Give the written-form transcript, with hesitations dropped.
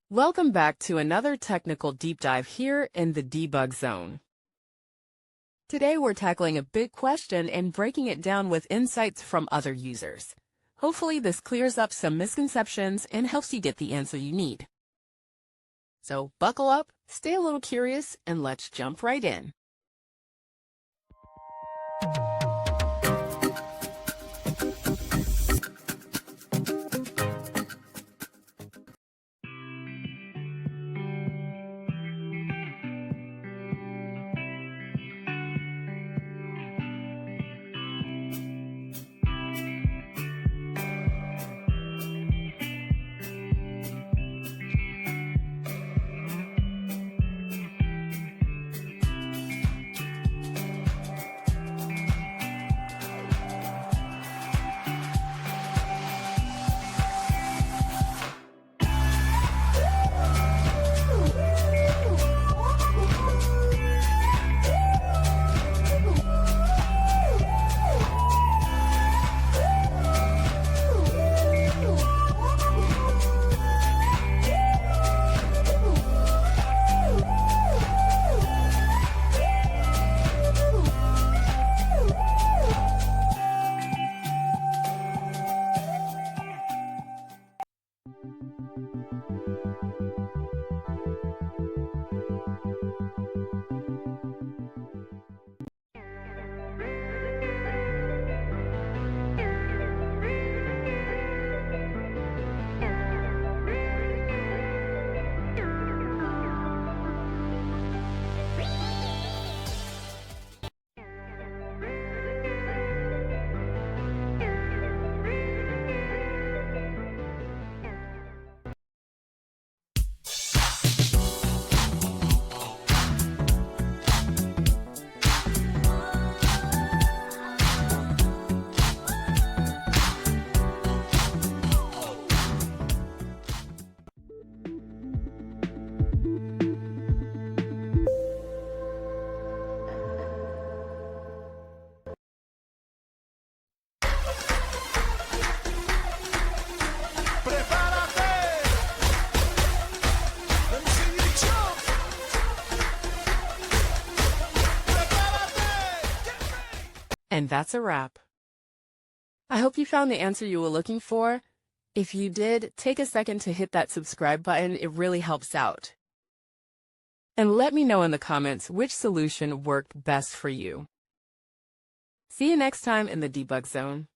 Welcome back to another technical deep dive here in the debug zone. Today we're tackling a big question and breaking it down with insights from other users. Hopefully this clears up some misconceptions and helps you get the answer you need. So buckle up, stay a little curious, and let's jump right in. And that's a wrap. I hope you found the answer you were looking for. If you did, take a second to hit that subscribe button. It really helps out. And let me know in the comments which solution worked best for you. See you next time in the debug zone.